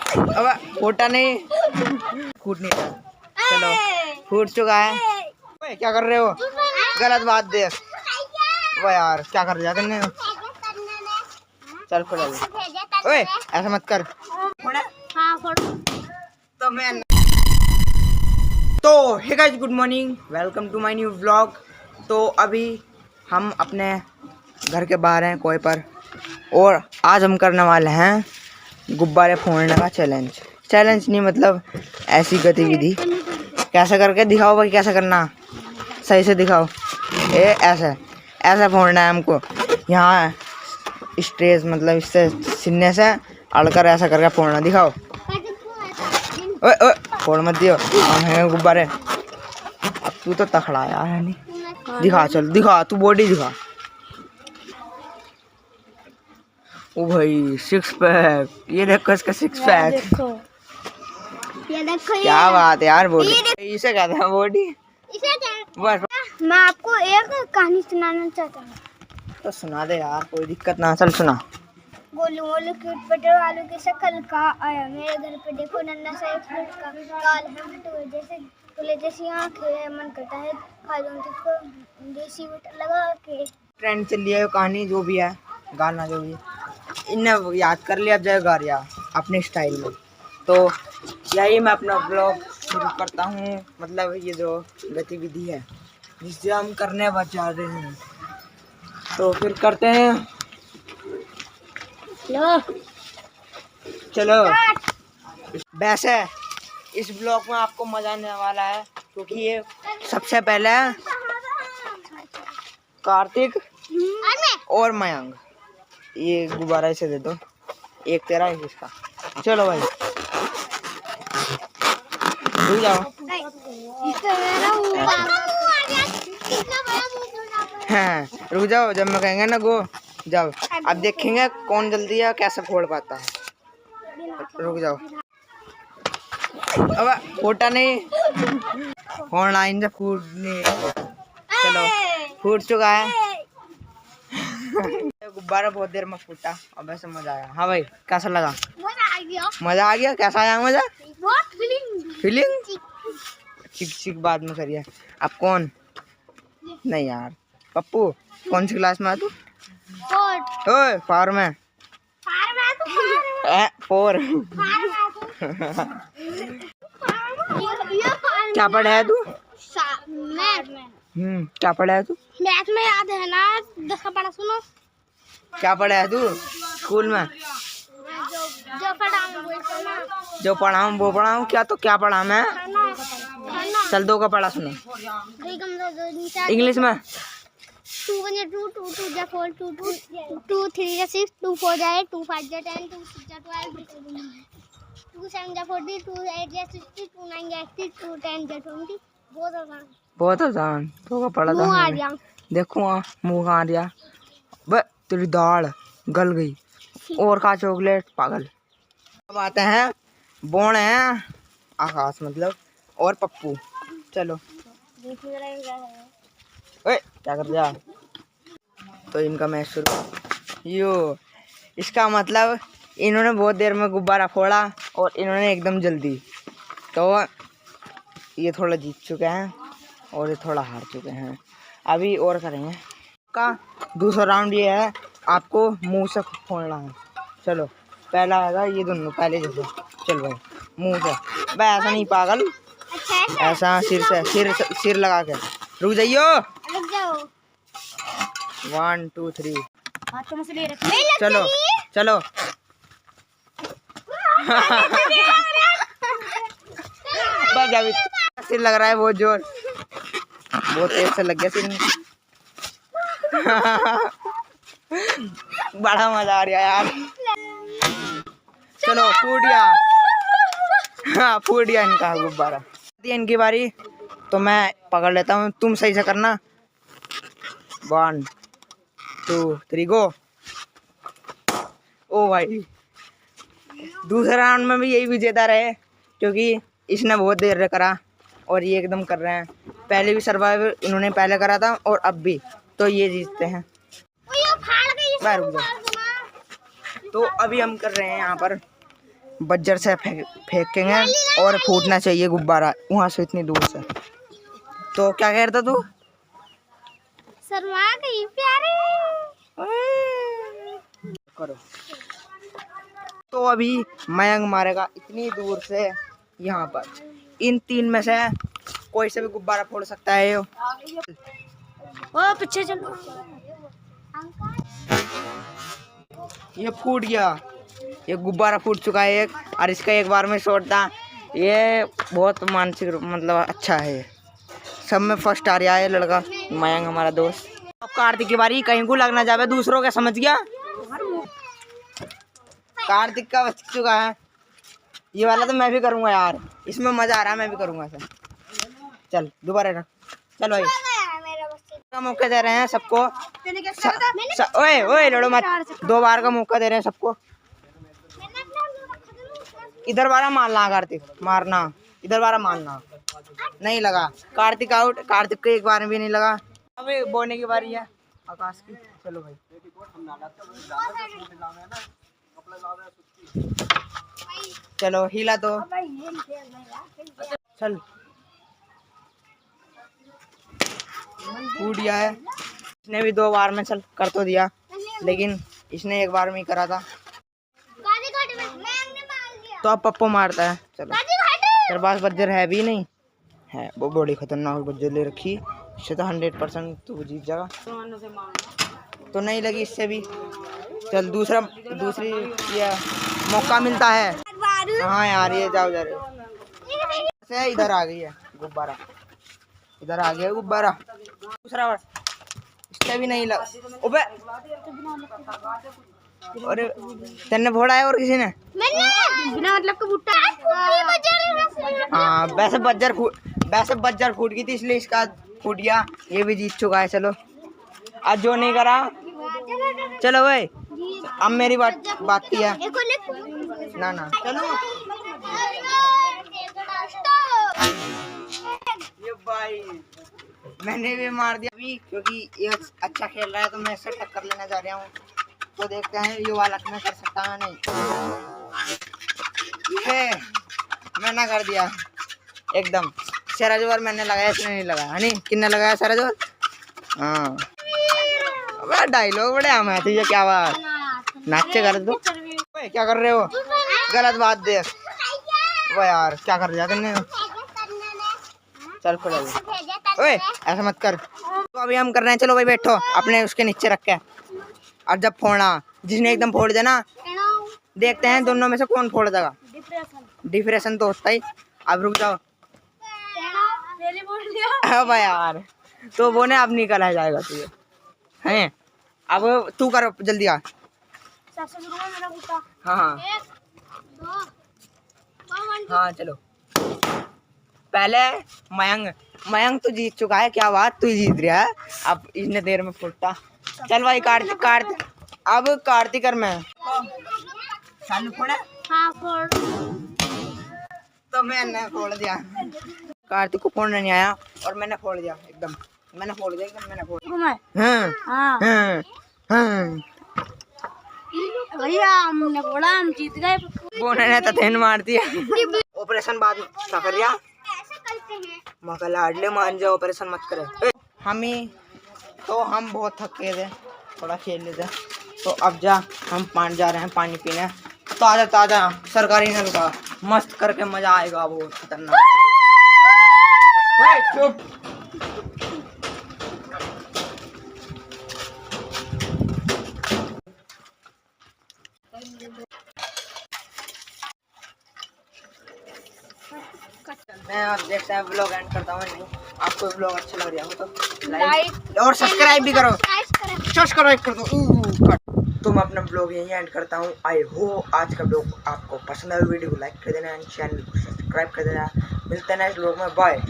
अब फूटा नहीं, फूट नहीं रहा। चलो फूट चुका है। ओए क्या कर रहे हो? गलत बात देख। वो यार क्या कर रहा तुमने? चल फोड़। ओए ऐसा मत कर। तो hey guys, good morning, welcome to my new vlog. तो अभी हम अपने घर के बाहर हैं कोई पर, और आज हम करने वाले हैं गुब्बारे फोड़ने का चैलेंज। चैलेंज नहीं मतलब ऐसी गतिविधि। कैसे करके दिखाओ भाई, कैसे करना, सही से दिखाओ। ये ऐसे ऐसे फोड़ना है हमको। यहाँ स्ट्रेस मतलब इससे सीने से अड़कर ऐसा करके फोड़ना। दिखाओ। ओए ओए फोड़ मत दियो, हम हैं गुब्बारे। अब तू तो तखड़ा यार है नहीं। दिखा, चल दिखा, तू बॉडी दिखा। ओ भाई सिक्स पैक, ये देखो इसका सिक्स पैक। ये देखो, क्या बात है यार, बॉडी इसे कहते हैं बॉडी। बस मैं आपको एक कहानी सुनाना चाहता हूँ। तो सुना दे यार, कोई दिक्कत ना, चल सुना। गोलू गोलू क्यूट पेट्रोल आलू की शक्ल का आया मेरे घर पे, देखो नन्ना सा एक फ्रूट का काल है भटूरे जैसे फूले जैसी आंखें, मन करता है खा लूं तुझको देसी बटर लगा के। ट्रेंड चल रही है कहानी, जो भी है गाना जो भी है, इन्हें याद कर लिया, अब जाए गा रहा अपने स्टाइल में। तो यही मैं अपना ब्लॉग शुरू करता हूँ, मतलब ये जो गतिविधि है जिससे हम करने जा रहे हैं, तो फिर करते हैं। चलो वैसे इस ब्लॉग में आपको मजा आने वाला है, क्योंकि ये सबसे पहले कार्तिक और मयंक, ये गुब्बारा इसे दे दो, एक तेरा एक इसका। चलो भाई रुक जाओ। हाँ रुक जाओ, जब मैं कहेंगे ना गो जाओ, अब देखेंगे कौन जल्दी है कैसे फोड़ पाता है। रुक जाओ। अब फोटा नहीं, फोड़ना इनसे फूट नहीं। चलो फूट चुका है। गुब्बारा बहुत देर में फूटा और वैसे मजा आया। हाँ भाई कैसा लगा? मजा आ गया। कैसा आया मजा? फीलिंग चिक चिक बाद में करिए। अब कौन नहीं यार, पप्पू कौन सी क्लास में है तू? ओए फार में। फोर। क्या पढ़ा है तू? क्या पढ़ा है तू? मैथ में याद है ना, 10 का पढ़ा सुनो। क्या पढ़ा है तू स्कूल में? जो पढ़ा हूँ वो पढ़ा हूँ। क्या तो क्या पढ़ा मैं? चल 2 का पढ़ा सुनो इंग्लिश में। 2 1 2 2 2 4 2 2 2 3 6 2 4 2 5 10 2 6 12 2 7 40 2 8 60 2 9 80 2 10 20। बहुत आसान। 2 का पढ़ा था। देखो मुँह कहाँ आ गया। बे तेरी दाढ़ गल गई। और खा चॉकलेट पागल। अब आते हैं बोन है आकाश मतलब और पप्पू। चलो ओए क्या कर रहा? तो इनका मैच शुरू। यो इसका मतलब इन्होंने बहुत देर में गुब्बारा फोड़ा और इन्होंने एकदम जल्दी, तो ये थोड़ा जीत चुके हैं और ये थोड़ा हार चुके हैं। अभी और करेंगे का दूसरा राउंड। ये है आपको मुंह से फोड़ना है। चलो पहला आएगा ये दोनों पहले जैसे। चल भाई मुंह से। भाई ऐसा नहीं पागल, ऐसा सिर से, सिर लगा के। रुक जाइयो। 1 2 3 चलो चलो। बस अभी सिर लग रहा है बहुत जोर, बहुत तेज से लग गया सिर में। बड़ा मजा आ रहा है यार। चलो फूट गया। हाँ फूट गया इनका गुब्बारा। इनकी बारी, तो मैं पकड़ लेता हूँ, तुम सही से करना। 1 2 3 गो। ओ भाई दूसरे राउंड में भी यही विजेता रहे, क्योंकि इसने बहुत देर करा और ये एकदम कर रहे हैं। पहले भी सर्वाइव इन्होंने पहले करा था और अब भी, तो ये जीतते हैं। तो अभी हम कर रहे हैं यहाँ पर बज्जर से फेंकेंगे और फूटना चाहिए गुब्बारा वहाँ से इतनी दूर से। तो क्या कह रहा था तू? शर्मा गई प्यारे। करो। तो अभी मयंक मारेगा इतनी दूर से यहाँ पर। इन तीन में से कोई से भी गुब्बारा फोड़ सकता है। ओ पीछे चलो। ये फूट गया, ये गुब्बारा फूट चुका है एक, और इसका एक बार में शॉट था। ये बहुत मानसिक मतलब अच्छा है। सब में फर्स्ट आ रहा है लड़का मयंक हमारा दोस्त। अब कार्तिक की बारी, कहीं को लगना जावे दूसरों का, समझ गया? कार्तिक का बच चुका है। ये वाला तो मैं भी करूंगा यार, इसमें मजा आ रहा है, मैं भी करूंगा सर। चल दोबारा रख, चल भाई का मौका दे रहे हैं सबको। ओए ओए लड़ो मत, 2 बार का मौका दे रहे हैं सबको। इधर वाला मारना कार्तिक, मारना इधर वाला मारना। नहीं लगा, कार्तिक आउट। कार्तिक को एक बार भी नहीं लगा। अब बोने की बारी है आकाश की। चलो भाई चलो हिला तो चल। फूट गया है। इसने भी 2 बार में चल कर तो दिया, लेकिन इसने एक बार में ही करा था। तो अब पप्पो मारता है। चलो तेरे पास बज्जर है भी नहीं है, वो बड़ी खतरनाक बज्जर ले रखी। इससे तो 100% तू जीत जाएगा। तो नहीं लगी इससे भी। चल दूसरी ये मौका मिलता है। हाँ यार ये जाओ जा रहे। इधर आ गई है गुब्बारा, इधर आ गया गुब्बारा। दूसरा बार इससे भी नहीं लगा। अबे अरे तेने फोड़ा है और किसी ने? मैंने बिना मतलब का बूटा। हाँ वैसे बज्जर फूट गई थी, इसलिए इसका फूट गया। ये भी जीत चुका है। चलो आज जो नहीं करा। चलो भाई अब मेरी बात की है ना। चलो ये भाई मैंने भी मार दिया अभी, क्योंकि ये अच्छा खेल रहा है तो मैं इससे टक्कर लेने जा रहा हूँ। तो देखते हैं ये वाला मैं कर सकता है नहीं। ये मैंने कर दिया एकदम। सरजोर मैंने लगाया, इसने नहीं लगाया है। नहीं किसने लगाया? सरजोर। हाँ अबे डायलॉग बड़े आम है तुझे। क्या बात नाचे कर दो। क्या कर रहे हो? गलत बात देख वो यार, क्या कर रहा तुमने? चल खोलो। ओए ऐसा मत कर। तो अभी हम कर रहे हैं। चलो भाई बैठो अपने उसके नीचे रख के। और जब फोड़ना, जिसने एकदम फोड़ देना, देखते हैं दोनों में से कौन फोड़ देगा। डिप्रेशन तो होता ही। अब रुक जाओ। अब यार तो वो ने अब निकला जाएगा तुझे हैं। अब तू कर जल्दी आ। हाँ हाँ चलो। पहले मयंक तो जीत चुका है। क्या बात, तू जीत रहा है। अब इतने देर में फुटता। चल भाई कार्तिक अब कार्तिक कर मैं चालू फोड़ा। हाँ फोड़। तो मैंने फोड़ दिया। कार्तिक को फोड़ने नहीं आया और मैंने फोड़ दिया एकदम। मैंने फोड़ दिया एकदम। मैंने फोड़ दिया। भैया हमने फोड़ा, हम जीत गए। वो ने तथेन मार दिया। ऑपरेशन बाद में कर लिया। मगर लाडले मान जाओ, ऑपरेशन मत करे। हम बहुत थके थे, थोड़ा खेल लेते। तो अब हम जा रहे हैं पानी पीने। ताजा सरकारी नल का मस्त करके मजा आएगा। वो खतरनाक। चुप। मैं आप देखते हैं ब्लॉग एंड करता हूँ। आपको ब्लॉग अच्छा लग रहा हो तो लाइक और सब्सक्राइब भी करो। सब्सक्राइब कर दो। तो मैं अपना ब्लॉग यहीं एंड करता हूँ। आई होप आज का ब्लॉग आपको पसंद आया। वीडियो को लाइक कर देना एंड चैनल को सब्सक्राइब कर देना। मिलते हैं नेक्स्ट ब्लॉग में। बाय।